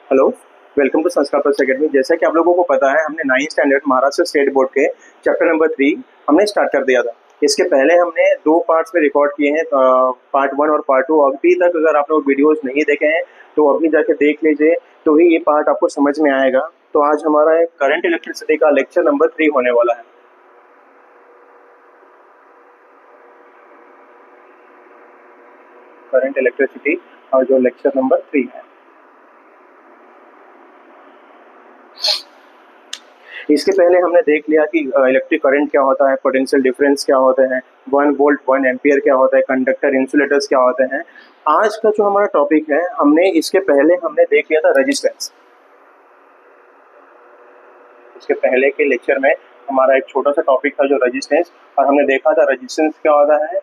Hello, welcome to संस्कार plus academy. जैसा कि आप लोगों को पता है, हमने 9th standard Maharashtra state board के चैप्टर नंबर 3 हमने स्टार्ट कर दिया था। इसके पहले हमने 2 पार्ट्स में रिकॉर्ड किए हैं, पार्ट 1 और पार्ट 2। अभी तक अगर आप लोग वीडियोस नहीं देखे हैं तो अभी जाके देख लीजिए, तो ही ये पार्ट आपको समझ में आएगा। तो आज हमारा करंट इलेक्ट्रिसिटी का लेक्चर नंबर 3 होने वाला है। करंट इलेक्ट्रिसिटी और जो लेक्चर नंबर 3 है, इसके पहले हमने देख लिया कि इलेक्ट्रिक करंट क्या होता है, पोटेंशियल डिफरेंस क्या होते हैं, 1 वोल्ट 1 एम्पियर क्या होता है, कंडक्टर इंसुलेटर्स क्या होते हैं। आज का जो हमारा टॉपिक है, इसके पहले हमने देख लिया था रेजिस्टेंस। इसके पहले के लेक्चर में हमारा एक छोटा सा टॉपिक था जो रेजिस्टेंस, और हमने देखा था रेजिस्टेंस क्या होता है,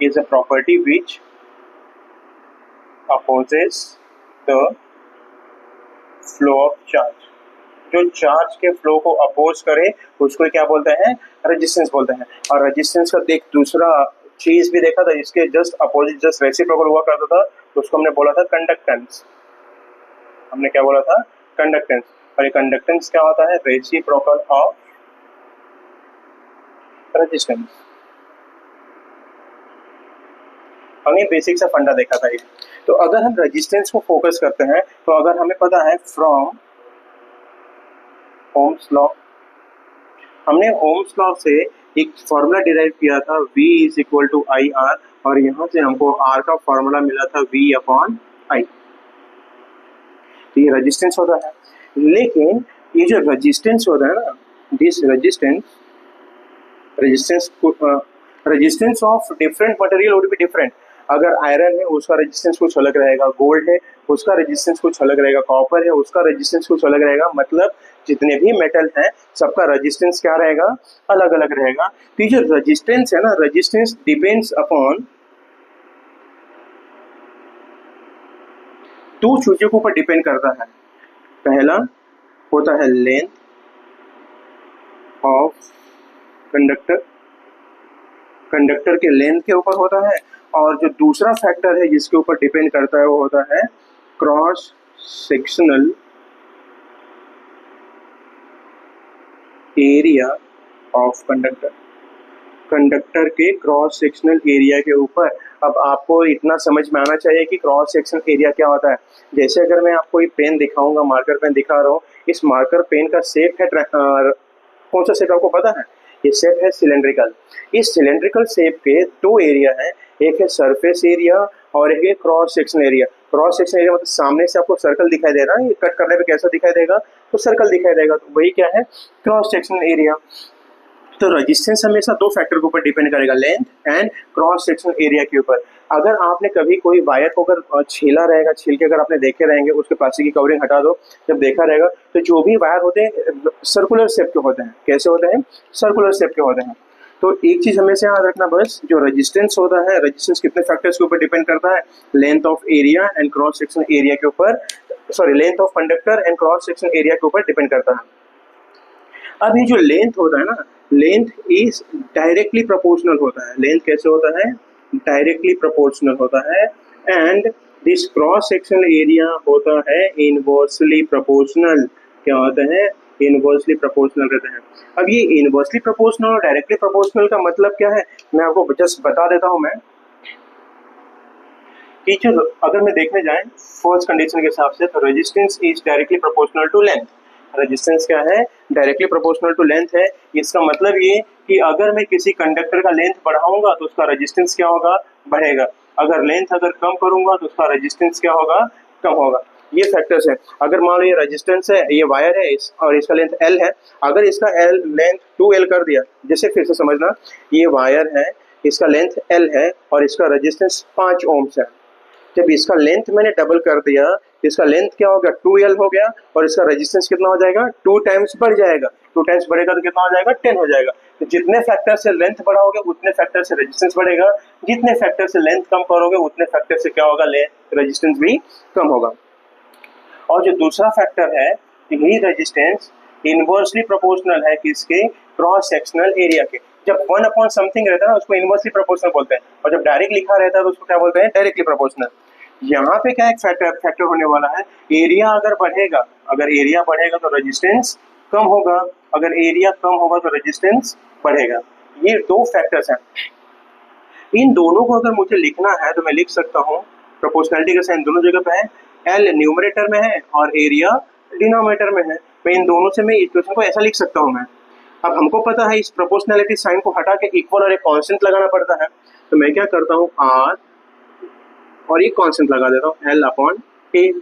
is a property which opposes the flow of charge. जो चार्ज के फ्लो को अपोज करे उसको क्या बोलते हैं, रेजिस्टेंस बोलते हैं। और रेजिस्टेंस का एक दूसरा चीज भी देखा था, इसके जस्ट अपोजिट, जस्ट रेसिप्रोकल हुआ करता था, तो उसको हमने बोला था कंडक्टेंस। हमने क्या बोला था, कंडक्टेंस। और ये कंडक्टेंस क्या होता है, रेसिप्रोकल ऑफ रेजिस्टेंस। हमने बेसिक सा फंडा देखा था ये। तो अगर हम रेजिस्टेंस को फोकस करते हैं, तो अगर हमें पता है फ्रॉम ओम्स लॉ, हमने ओम्स लॉ से एक फॉर्मूला डिराइव किया था, V is equal to I R, और यहाँ से हमको R का फॉर्मूला मिला था V अपॉन I। तो ये रेजिस्टेंस होता है। लेकिन ये जो रेजिस्टेंस होता है ना, this resistance of different material would be different. अगर आयरन है उसका रेजिस्टेंस कुछ अलग रहेगा, गोल्ड है उसका रेजिस्टेंस कुछ अलग रहेगा, कॉपर है उसका रेजिस्टेंस कुछ अलग रहेगा। मतलब जितने भी मेटल हैं सबका रेजिस्टेंस क्या रहेगा, अलग अलग रहेगा। तो ये जो रेजिस्टेंस है ना, रेजिस्टेंस डिपेंड्स अपॉन 2 चीजों के ऊपर डिपेंड करता है। पहला होता है लेंथ ऑफ कंडक्टर, कंडक्टर के लेंथ के ऊपर होता है। और जो दूसरा फैक्टर है जिसके ऊपर डिपेंड करता है वो होता है cross sectional area of conductor, conductor के क्रॉस सेक्शनल एरिया के ऊपर। अब आपको इतना समझ में आना चाहिए कि क्रॉस सेक्शनल एरिया क्या होता है। जैसे अगर मैं आपको एक पेन दिखाऊंगा, मार्कर पेन दिखा रहा हूँ, इस मार्कर पेन का शेप है, कौन सा शेप आपको पता है, ये शेप है सिलेंड्रिकल। इस सिलेंड्रिकल शेप के 2 एरिया हैं, एक है सरफेस एरिया और एक है cross section area. Cross section area मतलब सामने से आपको सर्कल दिखाई दे रहा है, ये कट करने पे कैसा दिखाई देगा, तो सर्कल दिखाई देगा, तो वही क्या है, क्रॉस सेक्शन एरिया। तो रेजिस्टेंस हमेशा 2 फैक्टर के ऊपर डिपेंड करेगा, length and cross section area के ऊपर। अगर आपने कभी कोई वायर को अगर छीला रहेगा, छील के अगर आपने देखे रहेंगे, उसके प्लास्टिक की कवरिंग हटा दो, जब देखा रहेगा तो जो भी वायर होते हैं सर्कुलर शेप के होते हैं। कैसे होते हैं, सर्कुलर शेप के होते हैं। तो एक चीज हमेशा याद रखना बस, जो रेजिस्टेंस होता है, रेजिस्टेंस कितने फैक्टर्स के ऊपर डिपेंड करता है, length of area and cross section area के ऊपर, sorry length of conductor and cross section area के ऊपर डिपेंड करता है। अब ये जो लेंथ होता है ना, लेंथ इज डायरेक्टली प्रोपोर्शनल होता है। लेंथ कैसे होता है, डायरेक्टली प्रोपोर्शनल होता है। And this cross sectional area होता है इनवर्सली प्रोपोर्शनल। क्या होता है, इनवर्सली प्रोपोर्शनल रहते हैं। अब ये इनवर्सली प्रोपोर्शनल और डायरेक्टली प्रोपोर्शनल का मतलब क्या है, मैं आपको जस्ट बता देता हूं। मैं टीचर अगर मैं देखने जाए फर्स्ट कंडीशन के हिसाब से, तो resistance is directly proportional to length. Resistance क्या है, डायरेक्टली प्रोपोर्शनल टू लेंथ है। इसका मतलब ये कि अगर मैं किसी कंडक्टर का लेंथ बढ़ाऊंगा तो उसका रेजिस्टेंस क्या होगा, बढ़ेगा। अगर लेंथ अगर कम करूंगा तो उसका रेजिस्टेंस क्या होगा, कम होगा। ये फैक्टर्स है। अगर मान लो ये रेजिस्टेंस है, ये वायर है और इसका लेंथ L है, अगर इसका लेंथ 2L कर दिया, जैसे फिर से समझना, ये वायर है, इसका लेंथ L है और इसका रेजिस्टेंस 5 ओम्स है। जब इसका लेंथ मैंने डबल कर दिया, इसका लेंथ क्या हो गया, 2L हो गया, और इसका रेजिस्टेंस कितना हो जाएगा, 2 टाइम्स बढ़ जाएगा। 2 टाइम्स बढ़ेगा तो कितना हो जाएगा, 10 हो जाएगा। तो जितने फैक्टर से लेंथ बढ़ाओगे उतने फैक्टर से रेजिस्टेंस बढ़ेगा, जितने फैक्टर से लेंथ कम करोगे उतने फैक्टर से क्या होगा, रेजिस्टेंस भी कम होगा। और जो दूसरा फैक्टर है, यही रेजिस्टेंस इनवर्सली प्रोपोर्शनल है किसके, क्रॉस सेक्शनल एरिया के। जब 1 अपॉन समथिंग रहता है ना, उसको इनवर्सली प्रोपोर्शनल बोलते हैं, और जब डायरेक्ट लिखा रहता है तो उसको क्या बोलते हैं, डायरेक्टली प्रोपोर्शनल। यहाँ पे क्या एक फैक्टर होने वाला है, एरिया अगर बढ़ेगा, अगर एरिया बढ़ेगा तो रेजिस्टेंस कम होगा, अगर एरिया कम होगा तो रेजिस्टेंस बढ़ेगा। ये दो फैक्टर्स हैं। इन दोनों को अगर मुझे लिखना है तो मैं लिख सकता हूँ, प्रोपोर्शनैलिटी का साइन दोनों जगह पे है, एल न्यूमरेटर में है और एरिया डिनोमिनेटर में है। मैं इन दोनों से मैं इक्वेशन को ऐसा लिख सकता हूँ मैं। अब हमको पता है इस प्रोपोर्शनैलिटी साइन को हटा के इक्वल और एक कांस्टेंट लगाना पड़ता है, तो मैं क्या करता हूँ, आर और एक कांस्टेंट लगा देता हूँ, एल अपॉन ए।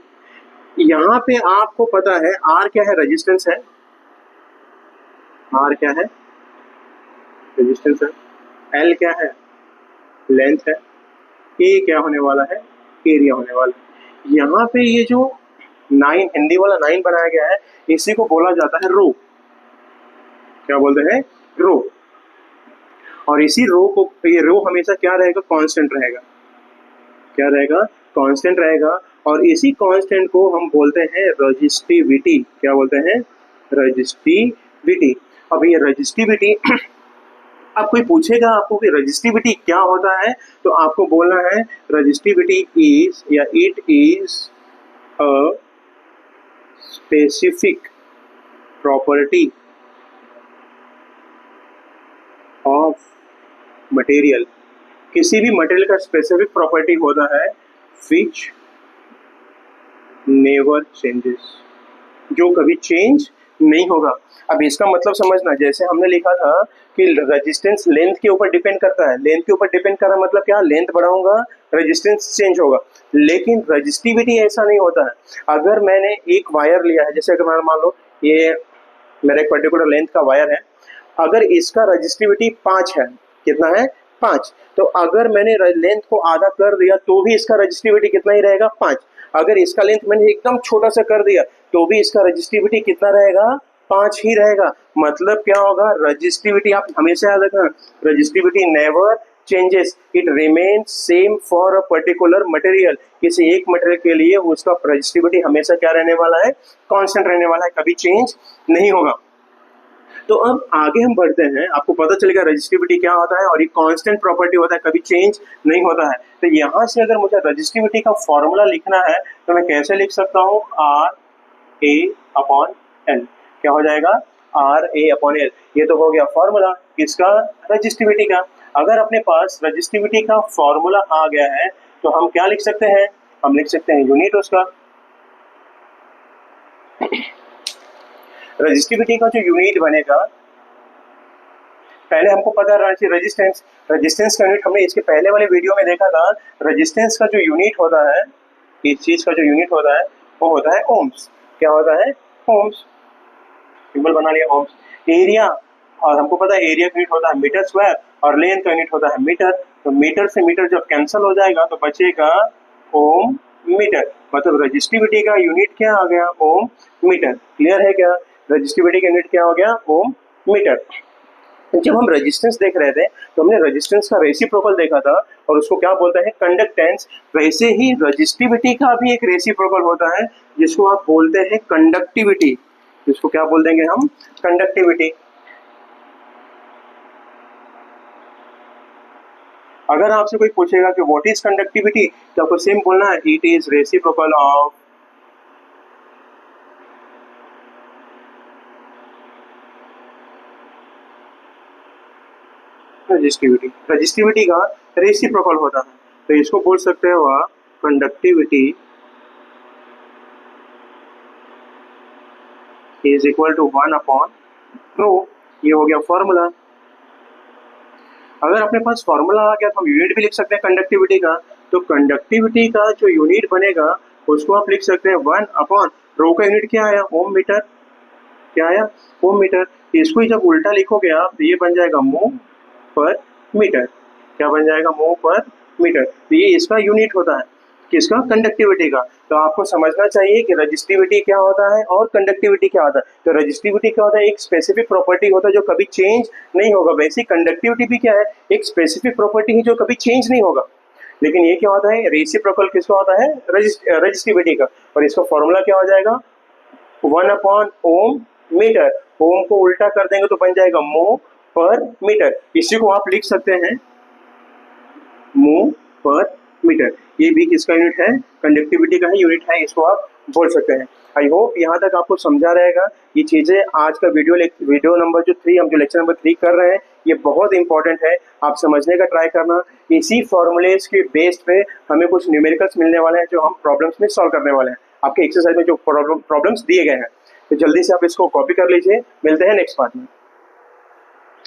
यहाँ पे आपको पता है आर क्या है, रेजिस्टेंस है, आर क्या है, रेजिस्टेंस है, एल क्या है, लेंथ है, ए क्या होने वाला है, एरिया होने वाला है। यहाँ पे ये जो 9 हिंदी वाला 9 बनाया गया है, इसी को बोला जाता है रो। क्या बोलते हैं, रो। और इसी रो को, ये रो हमेशा क्या रहेगा, कांस्टेंट रहेगा। क्या रहेगा, कांस्टेंट रहेगा। और इसी कांस्टेंट को हम बोलते हैं रजिस्टिविटी। क्या बोलते हैं, रजिस्टिविटी। अब ये रजिस्टिविटी अब कोई पूछेगा आपको कि रजिस्टिविटी क्या होता है, तो आपको बोलना है रजिस्टिविटी इज या it is a specific property of material. किसी भी मटेरियल का स्पेसिफिक प्रॉपर्टी होता है विच नेवर चेंजेस, जो कभी चेंज नहीं होगा। अब इसका मतलब समझना, जैसे हमने लिखा था कि रेजिस्टेंस लेंथ के ऊपर डिपेंड करता है, लेंथ के ऊपर डिपेंड कर रहा मतलब क्या, लेंथ बढ़ाऊंगा रेजिस्टेंस चेंज होगा। लेकिन रजिस्टिविटी ऐसा नहीं होता है। अगर मैंने एक वायर लिया है, जैसे अगर मैं मान लो ये मेरा एक पर्टिकुलर लेंथ का वायर है, अगर इसका रजिस्टिविटी 5 है, कितना है, 5, तो अगर मैंने लेंथ को आधा कर दिया तो भी इसका रजिस्टिविटी कितना ही रहेगा, 5। अगर इसका लेंथ मैंने एकदम छोटा सा कर दिया तो भी इसका रजिस्टिविटी कितना रहेगा, 5 ही रहेगा। मतलब क्या होगा, रजिस्टिविटी आप हमेशा याद रखना, resistivity never changes, it remains same for a particular material. किसी एक मटेरियल के लिए उसका रजिस्टिविटी हमेशा क्या रहने वाला है, कांस्टेंट रहने वाला है, कभी चेंज नहीं होगा। तो अब आगे हम बढ़ते हैं, आपको पता चलेगा रजिस्टिविटी क्या होता है और ये कांस्टेंट प्रॉपर्टी होता है, कभी चेंज नहीं होता है। तो यहाँ से अगर मुझे रजिस्टिविटी का फॉर्मूला लिखना है तो मैं कैसे लिख सकता हूँ, आर ए अपॉन एल। क्या हो जाएगा, आर ए अपॉन एल। ये तो हो गया फॉर्मूला किसका, रजिस्टिविटी का। अगर अपने पास रजिस्टिविटी का फॉर्मूला आ गया है तो हम क्या लिख सकते हैं, हम लिख सकते हैं यूनिट उसका। रजिस्टिविटी का जो यूनिट बनेगा, पहले हमको पता रहना चाहिए रेजिस्टेंस। रेजिस्टेंस का यूनिट हमने इसके पहले वाले वीडियो में देखा था। रेजिस्टेंस का जो यूनिट होता है, इस चीज का जो यूनिट होता है वो होता है ओम्स। क्या होता है, ओम्स। सिंबल बना लिया, ओम्स। एरिया, और हमको पता है एरिया का यूनिट होता है मीटर स्क्वायर और लेंथ का यूनिट होता है मीटर। तो मीटर से मीटर जब कैंसिल हो जाएगा तो बचेगा ओम मीटर। मतलब रजिस्टिविटी का यूनिट क्या आ गया, ओम मीटर। क्लियर है क्या, रजिस्टिविटी का यूनिट क्या हो गया, ओम मीटर। जब हम रेजिस्टेंस देख रहे थे तो हमने रेजिस्टेंस का रेसिप्रोकल देखा था और उसको क्या बोलते हैं, कंडक्टेंस। वैसे ही रजिस्टिविटी का भी एक रेसिप्रोकल होता है जिसको आप बोलते हैं कंडक्टिविटी। जिसको क्या बोल देंगे हम, कंडक्टिविटी। अगर आपसे कोई पूछेगा कि व्हाट इज कंडक्टिविटी, तो आपको सेम बोलना है, it is reciprocal of resistivity. Resistivity का रेसिप्रोकल होता है, तो इसको बोल सकते हो आप conductivity is equal to 1 upon rho. ये हो गया फॉर्मूला। अगर अपने पास फॉर्मूला आ गया तो हम यूनिट भी लिख सकते हैं कंडक्टिविटी का। तो कंडक्टिविटी का जो यूनिट बनेगा उसको आप लिख सकते हैं 1 अपॉन रो का यूनिट क्या आया, ओम मीटर। क्या आया, ओम मीटर। इसको ही जब उल्टा लिखोगे आप तो ये बन जाएगा मो पर मीटर। क्या बन जाएगा, मो पर मीटर। तो ये इसका यूनिट होता है, किसका, कंडक्टिविटी का। तो आपको समझना चाहिए कि रजिस्टिविटी क्या होता है और कंडक्टिविटी क्या होता है। तो रजिस्टिविटी क्या होता है, एक स्पेसिफिक प्रॉपर्टी होता है जो कभी चेंज नहीं होगा। वैसे कंडक्टिविटी भी क्या है, एक स्पेसिफिक प्रॉपर्टी है जो कभी चेंज नहीं होगा। लेकिन ये क्या होता है, रेसिप्रोकल किसका होता है, रजिस्टिविटी का। और इसका फॉर्मूला क्या हो जाएगा, 1 अपॉन ओम मीटर। ओम को उल्टा कर देंगे तो बन जाएगा मो पर मीटर। इसी को आप लिख सकते हैं मो पर मीटर। ये भी किसका यूनिट है? कंडक्टिविटी का ही यूनिट है, इसको आप बोल सकते हैं। आई होप यहाँ तक आपको समझा रहेगा ये चीज़ें। आज का वीडियो नंबर जो 3, हम जो लेक्चर नंबर 3 कर रहे हैं, ये बहुत इंपॉर्टेंट है, आप समझने का ट्राई करना। इसी फॉर्मूलेज के बेस्ड पे हमें कुछ न्यूमेरिकल्स मिलने वाले हैं जो हम प्रॉब्लम्स में सॉल्व करने वाले हैं। आपके एक्सरसाइज में जो प्रॉब्लम्स दिए गए हैं, तो जल्दी से आप इसको कॉपी कर लीजिए। मिलते हैं नेक्स्ट पार्ट में।